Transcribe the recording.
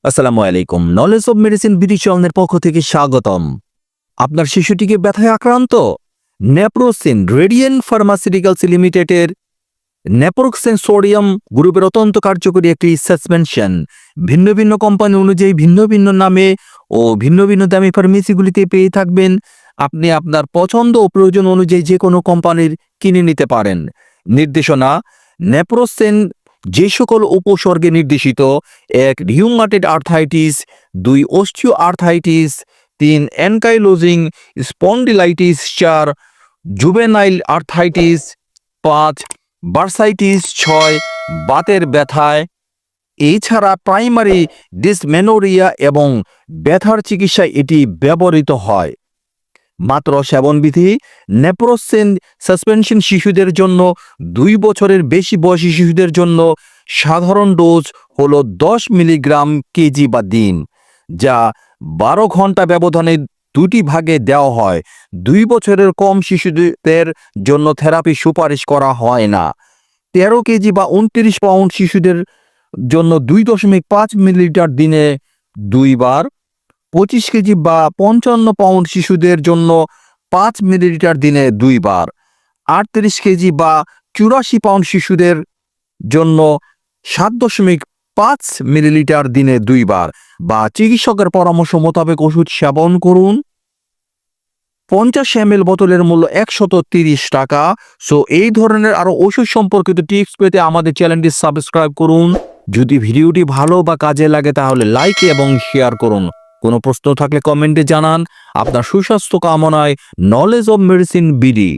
আসসালামু আলাইকুম। Knowledge of medicine BD চ্যানেলের পক্ষ থেকে স্বাগতম। আপনার শিশুটিকে ব্যথায় আক্রান্ত? নেপ্রোসিন রেডিয়েন্ট ফার্মাসিউটিক্যালস লিমিটেডের নেপ্রোক্সেন সোডিয়াম গ্রুপের অত্যন্ত কার্যকরী একটি সাসপেনশন ভিন্ন ভিন্ন কোম্পানি অনুযায়ী ভিন্ন ভিন্ন নামে ও ভিন্ন ভিন্ন দামি ফার্মেসিগুলিতে পেয়ে থাকবেন। আপনি আপনার পছন্দ ও প্রয়োজন অনুযায়ী যে কোনো কোম্পানির কিনে নিতে পারেন। নির্দেশনা: নেপ্রোসেন যে সকল উপসর্গে নির্দেশিত: ১. Rheumatoid arthritis, ২. Osteo arthritis, ৩. Ankylosing spondylitis, ৪. Juvenile arthritis, ৫. Bursitis, ৬. বাতের ব্যথায়। এছাড়া প্রাইমারি ডিসমেনোরিয়া এবং ব্যথার চিকিৎসায় এটি ব্যবহৃত হয়। মাত্র সেবনবিধি: নেপ্রোসেন সাসপেনশন শিশুদের জন্য, ২ বছরের বেশি বয়সী শিশুদের জন্য সাধারণ ডোজ হল ১০ মিলিগ্রাম কেজি বা দিন, যা ১২ ঘন্টা ব্যবধানে ২টি ভাগে দেওয়া হয়। ২ বছরের কম শিশুদের জন্য থেরাপি সুপারিশ করা হয় না। ১৩ কেজি বা ২৯ পাউন্ড শিশুদের জন্য ২.৫ মিলিলিটার দিনে ২ বার, ২৫ কেজি বা ৫৫ পাউন্ড শিশুদের জন্য ৫ মিলিলিটার দিনে ২ বার, ৩৮ কেজি বা ৮৪ পাউন্ড শিশুদের জন্য ৭.৫ মিলিলিটার দিনে ২ বার বা চিকিৎসকের পরামর্শ মোতাবেক ওষুধ সেবন করুন। ৫০ ml বোতলের মূল্য ১৩০ টাকা। সো এই ধরনের আরো ওষুধ সম্পর্কিত টিপস পেতে আমাদের চ্যানেলটি সাবস্ক্রাইব করুন। যদি ভিডিওটি ভালো বা কাজে লাগে তাহলে লাইক এবং শেয়ার করুন। কোনো প্রশ্ন থাকলে কমেন্টে জানান। আপনার সুস্বাস্থ্য কামনায় নলেজ অব মেডিসিন বিডি।